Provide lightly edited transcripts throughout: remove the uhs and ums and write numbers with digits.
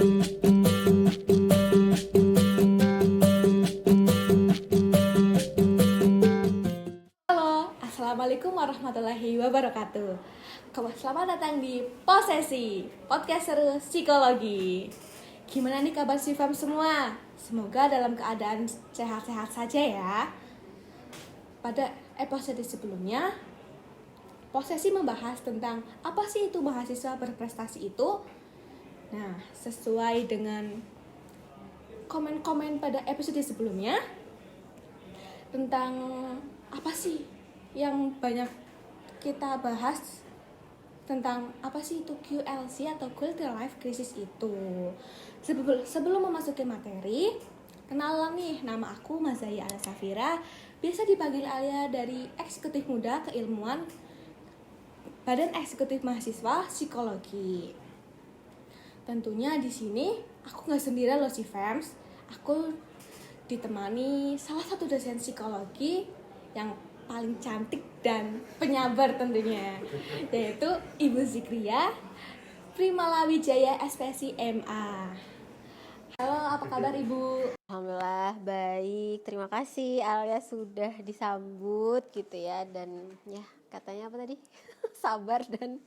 Halo, Assalamualaikum warahmatullahi wabarakatuh. Selamat datang di Posesi, podcast seru psikologi. Gimana nih kabar si fam semua? Semoga dalam keadaan sehat-sehat saja ya. Pada episode sebelumnya, Posesi membahas tentang apa sih itu mahasiswa berprestasi itu. Nah, sesuai dengan komen-komen pada episode sebelumnya tentang apa sih yang banyak kita bahas tentang apa sih itu QLC atau Quarter Life Crisis itu. Sebelum memasuki materi, kenalan nih, nama aku Mazaya Ala Safira, biasa dipanggil Alia dari Eksekutif Muda Keilmuan Badan Eksekutif Mahasiswa Psikologi. Tentunya di sini aku nggak sendirian loh si fams, aku ditemani salah satu dosen psikologi yang paling cantik dan penyabar tentunya, yaitu Ibu Zikria Primala Wijaya SPSI MA. Halo, apa kabar Ibu? Alhamdulillah baik, terima kasih Alia sudah disambut gitu ya. Dan ya katanya apa tadi? Sabar dan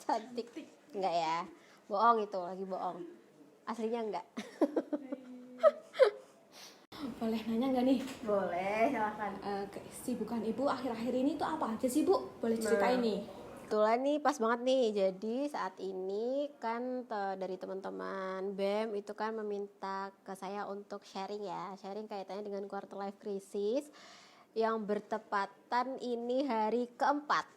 cantik. Enggak ya, bohong itu, lagi bohong. Aslinya enggak. Boleh nanya nggak nih? Boleh, silakan. Kesibukan Ibu akhir-akhir ini tuh apa aja sih Bu? Boleh ceritain nih. Kebetulan nih pas banget nih. Jadi saat ini kan dari teman-teman BEM itu kan meminta ke saya untuk sharing ya. Sharing kaitannya dengan quarter life crisis yang bertepatan ini hari keempat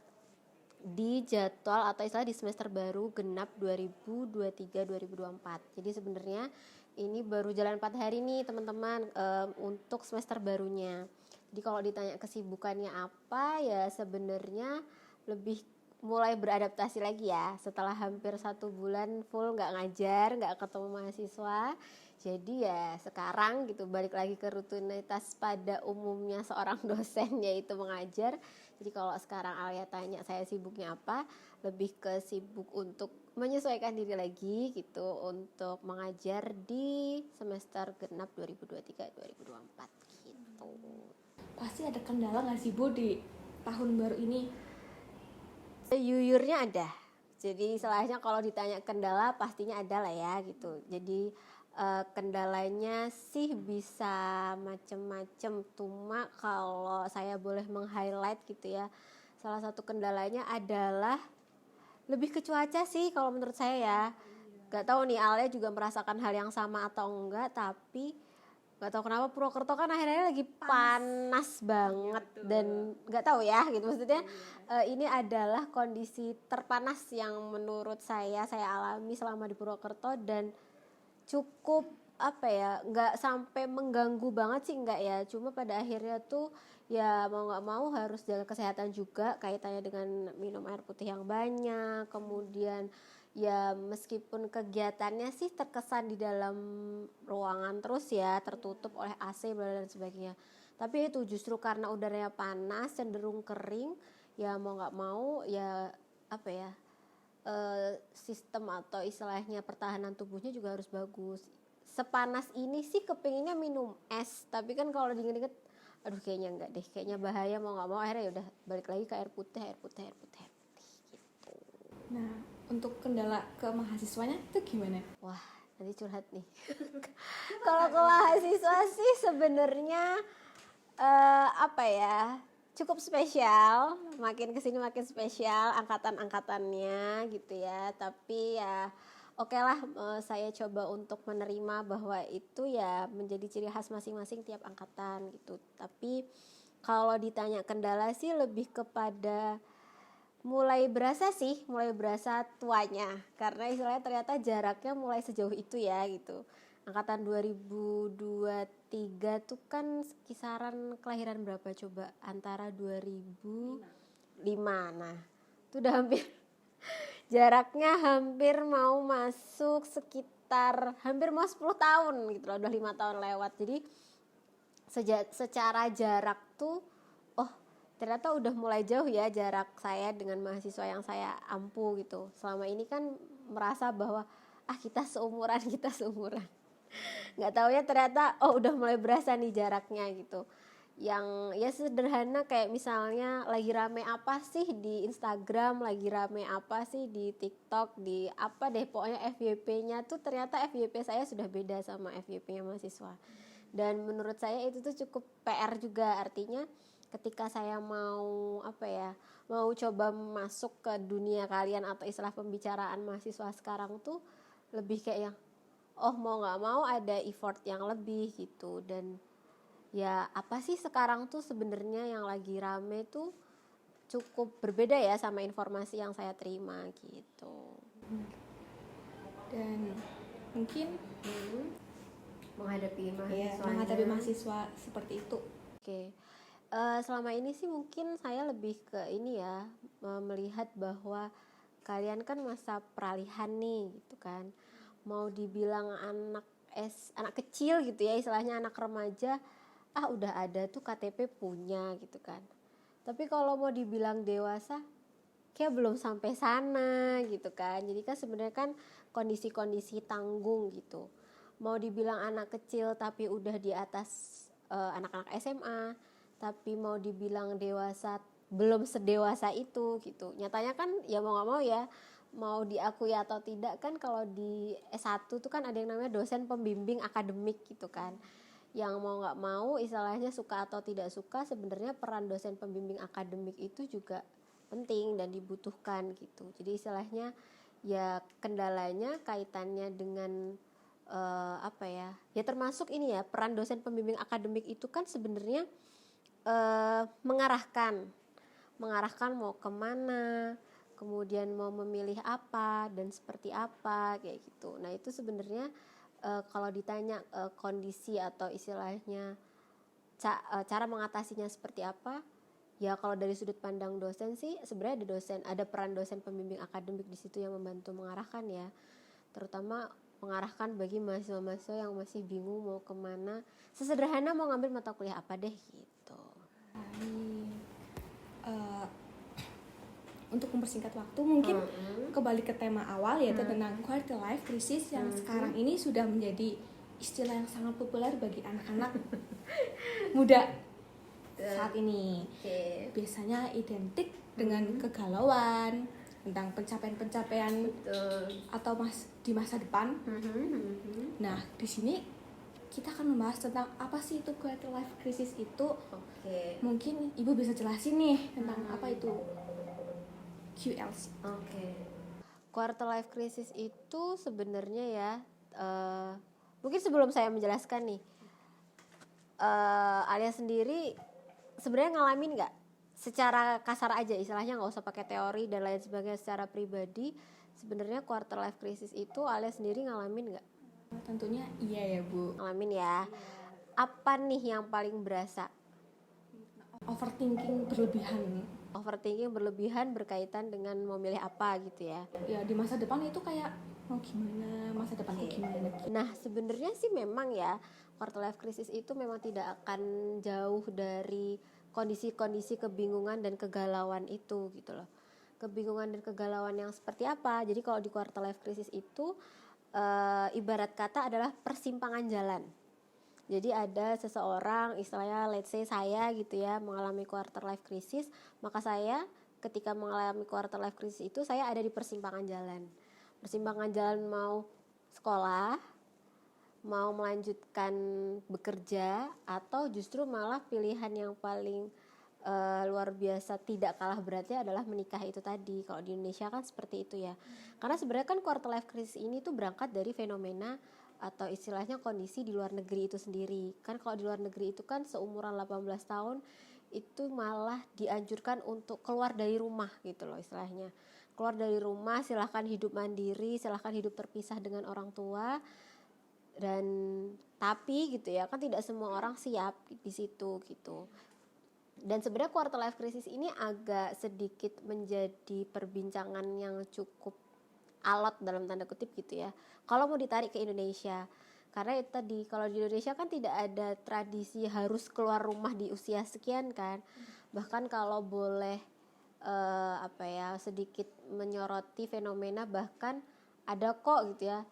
di jadwal atau istilah di semester baru genap 2023-2024. Jadi sebenarnya ini baru jalan 4 hari nih teman-teman untuk semester barunya. Jadi kalau ditanya kesibukannya apa, ya sebenarnya lebih mulai beradaptasi lagi ya setelah hampir 1 bulan full nggak ngajar, nggak ketemu mahasiswa. Jadi ya sekarang gitu balik lagi ke rutinitas pada umumnya seorang dosen, yaitu mengajar. Jadi kalau sekarang Alia tanya saya sibuknya apa, lebih ke sibuk untuk menyesuaikan diri lagi gitu untuk mengajar di semester genap 2023-2024 gitu. Pasti ada kendala nggak sih Bu di tahun baru ini? Yuyurnya ada. Jadi istilahnya kalau ditanya kendala pastinya ada lah ya gitu. Jadi kendalanya sih bisa macem-macem. Cuma kalau saya boleh meng-highlight gitu ya, salah satu kendalanya adalah lebih ke cuaca sih kalau menurut saya ya. Gak tahu nih Alia juga merasakan hal yang sama atau enggak, tapi gak tahu kenapa Purwokerto kan akhirnya lagi panas banget. Dan gak tahu ya gitu maksudnya ini adalah kondisi terpanas yang menurut saya alami selama di Purwokerto, dan cukup apa ya, nggak sampai mengganggu banget sih, nggak ya, cuma pada akhirnya tuh ya mau nggak mau harus jaga kesehatan juga kaitannya dengan minum air putih yang banyak. Kemudian ya meskipun kegiatannya sih terkesan di dalam ruangan terus ya, tertutup oleh AC dan sebagainya, tapi itu justru karena udaranya panas cenderung kering, ya mau nggak mau ya apa ya, sistem atau istilahnya pertahanan tubuhnya juga harus bagus. Sepanas ini sih kepinginnya minum es, tapi kan kalau dingin-dingin aduh kayaknya enggak deh, kayaknya bahaya, mau nggak mau akhirnya ya udah balik lagi ke air putih gitu. Nah, untuk kendala ke mahasiswanya itu gimana? Wah, nanti curhat nih. Kalau ke mahasiswa sih sebenarnya apa ya, cukup spesial, makin kesini makin spesial angkatan-angkatannya gitu ya. Tapi ya oke lah, saya coba untuk menerima bahwa itu ya menjadi ciri khas masing-masing tiap angkatan gitu. Tapi kalau ditanya kendala sih lebih kepada mulai berasa tuanya, karena istilahnya ternyata jaraknya mulai sejauh itu ya gitu. Angkatan 2023 tuh kan kisaran kelahiran berapa coba? Antara 2005. Nah, itu udah hampir jaraknya hampir mau masuk sekitar hampir mau 10 tahun gitu loh, udah 5 tahun lewat. Jadi secara jarak tuh ternyata udah mulai jauh ya jarak saya dengan mahasiswa yang saya ampu gitu. Selama ini kan merasa bahwa kita seumuran nggak taunya ternyata udah mulai berasa nih jaraknya gitu. Yang ya sederhana kayak misalnya lagi rame apa sih di Instagram, lagi rame apa sih di TikTok, di apa deh pokoknya FYP-nya tuh ternyata FYP saya sudah beda sama FYP-nya mahasiswa. Dan menurut saya itu tuh cukup PR juga, artinya ketika saya mau mau coba masuk ke dunia kalian atau istilah pembicaraan mahasiswa sekarang tuh lebih kayak yang mau nggak mau ada effort yang lebih gitu. Dan ya apa sih sekarang tuh sebenarnya yang lagi rame tuh cukup berbeda ya sama informasi yang saya terima gitu. Dan mungkin menghadapi mahasiswa seperti itu. Oke. Selama ini sih mungkin saya lebih ke ini ya, melihat bahwa kalian kan masa peralihan nih gitu kan. Mau dibilang anak kecil gitu ya, istilahnya anak remaja, udah ada tuh KTP punya gitu kan. Tapi kalau mau dibilang dewasa, kayak belum sampai sana gitu kan. Jadi kan sebenarnya kan kondisi-kondisi tanggung gitu. Mau dibilang anak kecil tapi udah di atas anak-anak SMA, tapi mau dibilang dewasa belum sedewasa itu gitu. Nyatanya kan ya mau gak mau ya, mau diakui atau tidak kan kalau di S1 tuh kan ada yang namanya dosen pembimbing akademik gitu kan. Yang mau gak mau istilahnya suka atau tidak suka, sebenarnya peran dosen pembimbing akademik itu juga penting dan dibutuhkan gitu. Jadi istilahnya ya kendalanya kaitannya dengan ya termasuk ini ya, peran dosen pembimbing akademik itu kan sebenarnya mengarahkan mau kemana, kemudian mau memilih apa dan seperti apa kayak gitu. Nah itu sebenarnya kalau ditanya kondisi atau istilahnya cara mengatasinya seperti apa, ya kalau dari sudut pandang dosen sih sebenarnya ada peran dosen pembimbing akademik di situ yang membantu mengarahkan ya, terutama mengarahkan bagi mahasiswa-mahasiswa yang masih bingung mau kemana, sesederhana mau ngambil mata kuliah apa deh gitu. Untuk mempersingkat waktu mungkin kembali ke tema awal yaitu tentang quarter life crisis yang sekarang ini sudah menjadi istilah yang sangat populer bagi anak-anak muda saat ini. Biasanya identik dengan kegalauan tentang pencapaian atau di masa depan. Nah, di sini kita akan membahas tentang apa sih itu quarter life crisis itu. Mungkin Ibu bisa jelasin nih tentang apa itu QLC. Quarter life crisis itu sebenarnya ya, mungkin sebelum saya menjelaskan nih, Alia sendiri sebenarnya ngalamin nggak? Secara kasar aja istilahnya, nggak usah pakai teori dan lain sebagainya, secara pribadi sebenarnya quarter life crisis itu Alia sendiri ngalamin nggak? Tentunya iya ya Bu. Ngalamin ya. Apa nih yang paling berasa? Overthinking berlebihan berkaitan dengan mau milih apa gitu ya. Ya di masa depan itu kayak mau gimana, masa depanku gimana. Nah sebenarnya sih memang ya, quarter life crisis itu memang tidak akan jauh dari kondisi-kondisi kebingungan dan kegalauan itu gitu loh. Kebingungan dan kegalauan yang seperti apa? Jadi kalau di quarter life crisis itu ibarat kata adalah persimpangan jalan. Jadi ada seseorang, istilahnya let's say saya gitu ya, mengalami quarter life crisis, maka saya ketika mengalami quarter life crisis itu saya ada di persimpangan jalan. Persimpangan jalan mau sekolah, mau melanjutkan bekerja, atau justru malah pilihan yang paling luar biasa tidak kalah beratnya adalah menikah itu tadi. Kalau di Indonesia kan seperti itu ya. Karena sebenarnya kan quarter life crisis ini tuh berangkat dari fenomena atau istilahnya kondisi di luar negeri itu sendiri. Kan kalau di luar negeri itu kan seumuran 18 tahun itu malah dianjurkan untuk keluar dari rumah gitu loh istilahnya. Keluar dari rumah, silahkan hidup mandiri, silahkan hidup terpisah dengan orang tua. Dan tapi gitu ya, kan tidak semua orang siap di situ gitu. Dan sebenarnya quarter life crisis ini agak sedikit menjadi perbincangan yang cukup alot dalam tanda kutip gitu ya, kalau mau ditarik ke Indonesia. Karena itu tadi, kalau di Indonesia kan tidak ada tradisi harus keluar rumah di usia sekian kan. Bahkan kalau boleh sedikit menyoroti fenomena, bahkan ada kok gitu ya,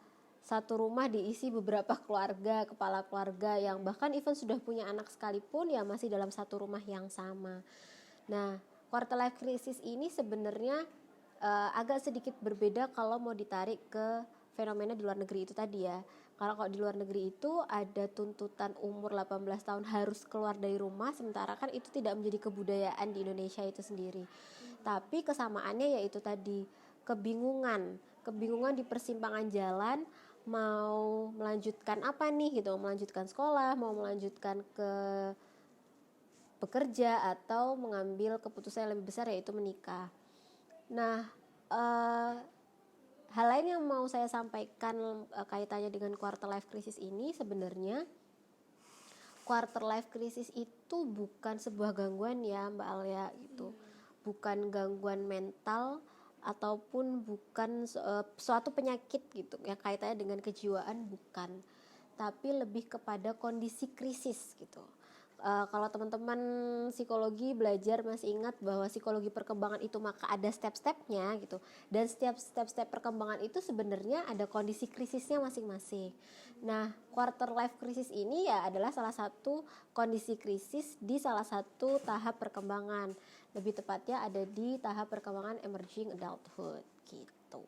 satu rumah diisi beberapa keluarga, kepala keluarga yang bahkan even sudah punya anak sekalipun ya masih dalam satu rumah yang sama. Nah, quarter life crisis ini sebenarnya agak sedikit berbeda kalau mau ditarik ke fenomena di luar negeri itu tadi ya. Kalau di luar negeri itu ada tuntutan umur 18 tahun harus keluar dari rumah, sementara kan itu tidak menjadi kebudayaan di Indonesia itu sendiri. Tapi kesamaannya yaitu tadi kebingungan di persimpangan jalan, mau melanjutkan apa nih gitu, melanjutkan sekolah, mau melanjutkan ke bekerja atau mengambil keputusan yang lebih besar yaitu menikah. Nah, hal lain yang mau saya sampaikan kaitannya dengan quarter life crisis ini, sebenarnya quarter life crisis itu bukan sebuah gangguan ya Mbak Alia gitu. Bukan gangguan mental ataupun bukan suatu penyakit gitu ya kaitannya dengan kejiwaan, bukan, tapi lebih kepada kondisi krisis gitu. Kalau teman-teman psikologi belajar masih ingat bahwa psikologi perkembangan itu maka ada step-stepnya gitu, dan setiap step-step perkembangan itu sebenarnya ada kondisi krisisnya masing-masing. Nah, quarter life crisis ini ya adalah salah satu kondisi krisis di salah satu tahap perkembangan, lebih tepatnya ada di tahap perkembangan emerging adulthood gitu.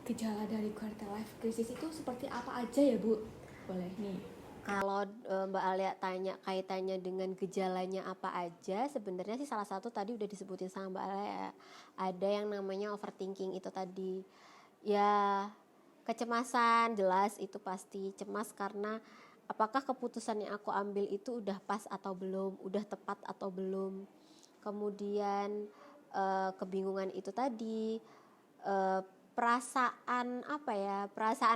Gejala dari quarter life crisis itu seperti apa aja ya Bu? Boleh nih. Kalau Mbak Alia tanya kaitannya dengan gejalanya apa aja, sebenarnya sih salah satu tadi udah disebutin sama Mbak Alia. Ada yang namanya overthinking itu tadi. Ya, kecemasan jelas itu pasti cemas karena apakah keputusan yang aku ambil itu udah pas atau belum, udah tepat atau belum. Kemudian kebingungan itu tadi, perasaan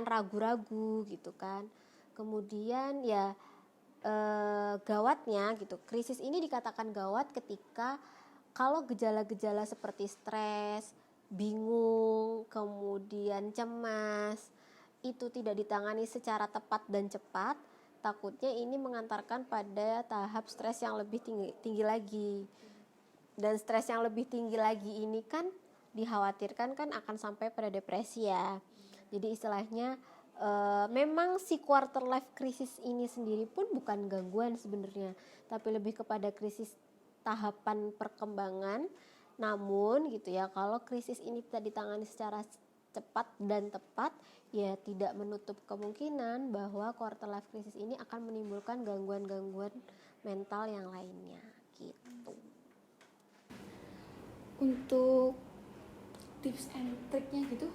ragu-ragu gitu kan. Kemudian ya gawatnya gitu, krisis ini dikatakan gawat ketika kalau gejala-gejala seperti stres, bingung, kemudian cemas itu tidak ditangani secara tepat dan cepat, takutnya ini mengantarkan pada tahap stres yang lebih tinggi lagi. Dan stres yang lebih tinggi lagi ini kan dikhawatirkan kan akan sampai pada depresi ya. Jadi istilahnya memang si quarter life crisis ini sendiri pun bukan gangguan sebenarnya, tapi lebih kepada krisis tahapan perkembangan. Namun gitu ya, kalau krisis ini tidak ditangani secara cepat dan tepat, ya tidak menutup kemungkinan bahwa quarter life crisis ini akan menimbulkan gangguan-gangguan mental yang lainnya gitu. Untuk tips and triknya gitu?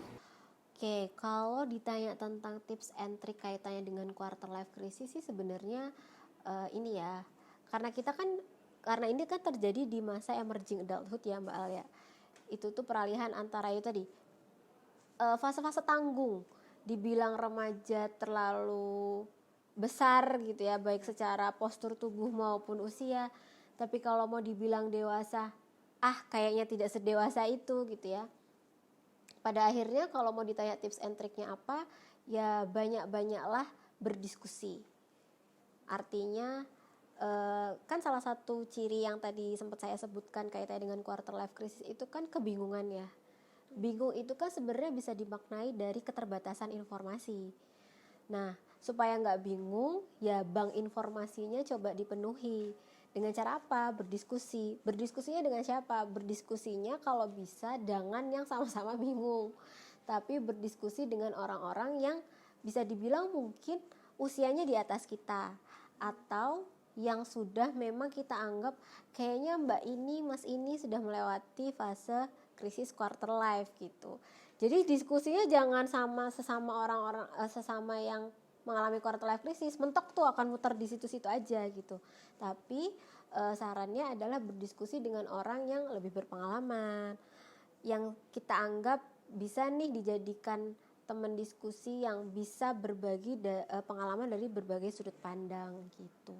Oke, kalau ditanya tentang tips and trick kaitannya dengan quarter life crisis sih sebenarnya ini ya, karena ini kan terjadi di masa emerging adulthood ya Mbak Alia. Itu tuh peralihan antara itu tadi fase-fase tanggung, dibilang remaja terlalu besar gitu ya, baik secara postur tubuh maupun usia, tapi kalau mau dibilang dewasa, kayaknya tidak sedewasa itu gitu ya. Pada akhirnya kalau mau ditanya tips and triknya apa, ya banyak-banyaklah berdiskusi. Artinya kan salah satu ciri yang tadi sempat saya sebutkan kaitannya dengan quarter life crisis itu kan kebingungan ya. Bingung itu kan sebenarnya bisa dimaknai dari keterbatasan informasi. Nah, supaya nggak bingung, ya bank informasinya coba dipenuhi. Dengan cara apa? Berdiskusi. Berdiskusinya dengan siapa? Berdiskusinya kalau bisa dengan yang sama-sama bingung. Tapi berdiskusi dengan orang-orang yang bisa dibilang mungkin usianya di atas kita, atau yang sudah memang kita anggap kayaknya mbak ini, mas ini sudah melewati fase krisis quarter life gitu. Jadi diskusinya jangan sama sesama orang-orang, sesama yang mengalami quarter life crisis, mentok tuh akan muter di situ-situ aja gitu. Tapi sarannya adalah berdiskusi dengan orang yang lebih berpengalaman, yang kita anggap bisa nih dijadikan teman diskusi yang bisa berbagi pengalaman dari berbagai sudut pandang gitu.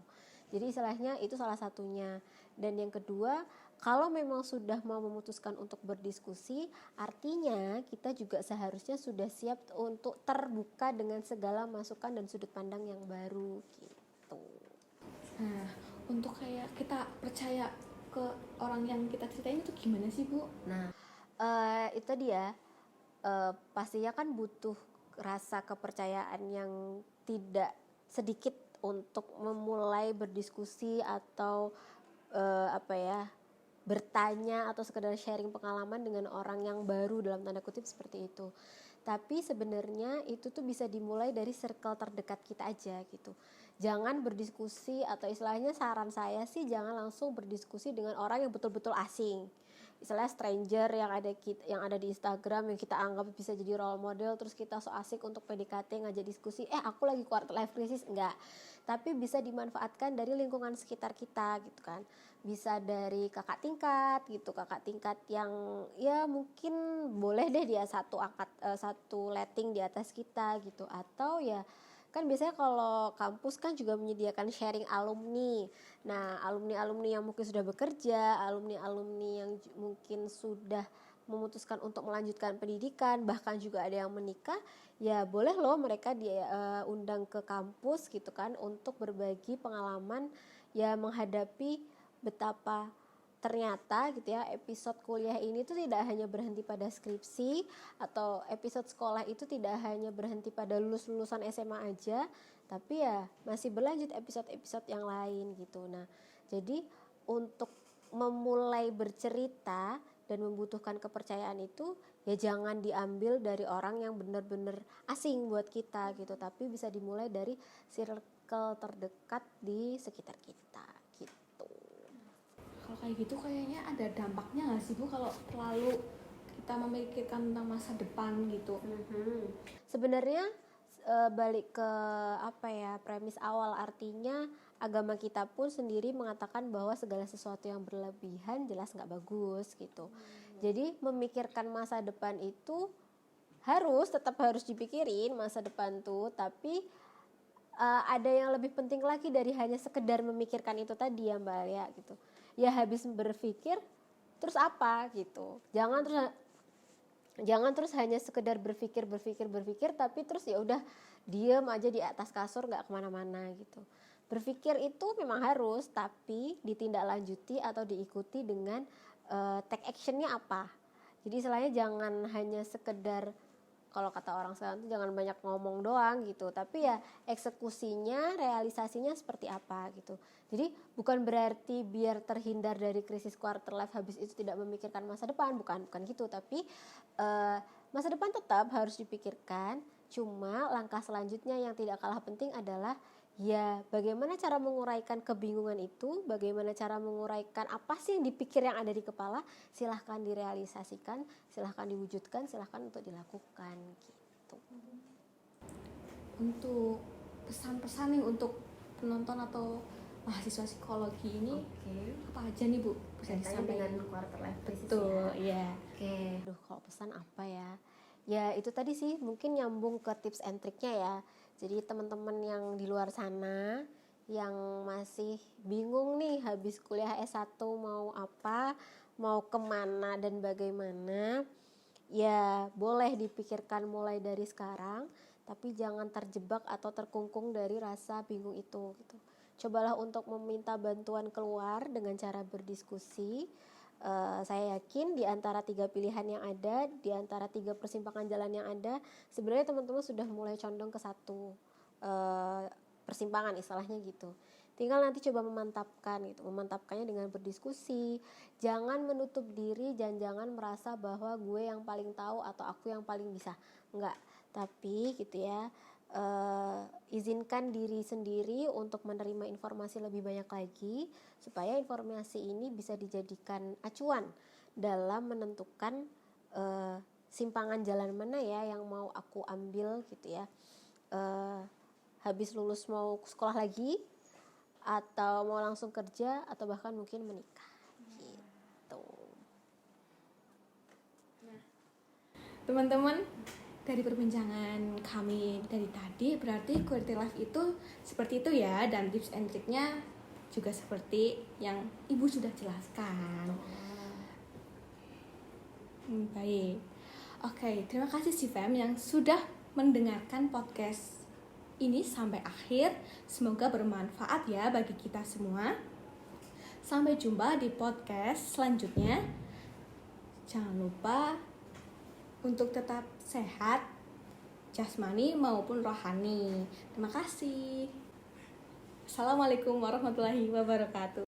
Jadi istilahnya itu salah satunya. Dan yang kedua, kalau memang sudah mau memutuskan untuk berdiskusi, artinya kita juga seharusnya sudah siap untuk terbuka dengan segala masukan dan sudut pandang yang baru gitu. Nah, untuk kayak kita percaya ke orang yang kita ceritain itu gimana sih Bu? Nah, itu dia. pastinya kan butuh rasa kepercayaan yang tidak sedikit untuk memulai berdiskusi atau bertanya atau sekedar sharing pengalaman dengan orang yang baru dalam tanda kutip seperti itu. Tapi sebenarnya itu tuh bisa dimulai dari circle terdekat kita aja gitu. Jangan berdiskusi, atau istilahnya saran saya sih jangan langsung berdiskusi dengan orang yang betul-betul asing. Istilahnya stranger yang ada di Instagram yang kita anggap bisa jadi role model, terus kita so asik untuk PDKT ngajak diskusi, aku lagi quarter life crisis, enggak. Tapi bisa dimanfaatkan dari lingkungan sekitar kita gitu kan. Bisa dari kakak tingkat gitu, kakak tingkat yang ya mungkin boleh deh dia satu letting di atas kita gitu. Atau ya kan biasanya kalau kampus kan juga menyediakan sharing alumni. Nah, alumni-alumni yang mungkin sudah bekerja, alumni-alumni yang mungkin sudah memutuskan untuk melanjutkan pendidikan, bahkan juga ada yang menikah, ya boleh loh mereka diundang ke kampus gitu kan untuk berbagi pengalaman ya menghadapi betapa ternyata gitu ya episode kuliah ini tuh tidak hanya berhenti pada skripsi, atau episode sekolah itu tidak hanya berhenti pada lulusan SMA aja, tapi ya masih berlanjut episode-episode yang lain gitu. Nah, jadi untuk memulai bercerita dan membutuhkan kepercayaan itu ya jangan diambil dari orang yang benar-benar asing buat kita gitu, tapi bisa dimulai dari circle terdekat di sekitar kita gitu. Kalau kayak gitu kayaknya ada dampaknya nggak sih Bu kalau terlalu kita memikirkan tentang masa depan gitu? Sebenarnya balik ke premis awal, artinya agama kita pun sendiri mengatakan bahwa segala sesuatu yang berlebihan jelas nggak bagus gitu. Jadi memikirkan masa depan itu tetap harus dipikirin masa depan tuh, tapi ada yang lebih penting lagi dari hanya sekedar memikirkan itu tadi ya Mbak Alia gitu. Ya habis berpikir terus apa gitu. Jangan terus hanya sekedar berpikir tapi terus ya udah diem aja di atas kasur nggak kemana-mana gitu. Berpikir itu memang harus, tapi ditindaklanjuti atau diikuti dengan take actionnya apa. Jadi istilahnya jangan hanya sekedar, kalau kata orang sekarang tuh jangan banyak ngomong doang gitu, tapi ya eksekusinya, realisasinya seperti apa gitu. Jadi bukan berarti biar terhindar dari krisis quarter life habis itu tidak memikirkan masa depan, bukan gitu, tapi masa depan tetap harus dipikirkan. Cuma langkah selanjutnya yang tidak kalah penting adalah ya bagaimana cara menguraikan kebingungan itu, bagaimana cara menguraikan apa sih yang dipikir yang ada di kepala, silahkan direalisasikan, silahkan diwujudkan, silahkan untuk dilakukan gitu. Untuk pesan-pesan nih untuk penonton atau mahasiswa psikologi ini, apa aja nih Bu bisa disampaikan dengan quarter life crisis? Betul, ya. Kalau pesan apa ya? Ya itu tadi sih, mungkin nyambung ke tips and triknya ya. Jadi teman-teman yang di luar sana yang masih bingung nih habis kuliah S1 mau apa, mau kemana dan bagaimana, ya boleh dipikirkan mulai dari sekarang, tapi jangan terjebak atau terkungkung dari rasa bingung itu gitu. Cobalah untuk meminta bantuan keluar dengan cara berdiskusi. Saya yakin di antara 3 pilihan yang ada, di antara 3 persimpangan jalan yang ada, sebenarnya teman-teman sudah mulai condong ke satu persimpangan istilahnya gitu. Tinggal nanti coba memantapkannya dengan berdiskusi. Jangan menutup diri dan jangan merasa bahwa gue yang paling tahu atau aku yang paling bisa. Enggak, tapi gitu ya, izinkan diri sendiri untuk menerima informasi lebih banyak lagi, supaya informasi ini bisa dijadikan acuan dalam menentukan simpangan jalan mana ya yang mau aku ambil gitu ya. Habis lulus mau sekolah lagi, atau mau langsung kerja, atau bahkan mungkin menikah gitu. Nah, teman-teman, dari perbincangan kami dari tadi berarti quality life itu seperti itu ya, dan tips and triknya juga seperti yang Ibu sudah jelaskan. Baik. Oke, terima kasih Sifem yang sudah mendengarkan podcast ini sampai akhir. Semoga bermanfaat ya bagi kita semua. Sampai jumpa di podcast selanjutnya. Jangan lupa untuk tetap sehat jasmani maupun rohani. Terima kasih. Assalamualaikum warahmatullahi wabarakatuh.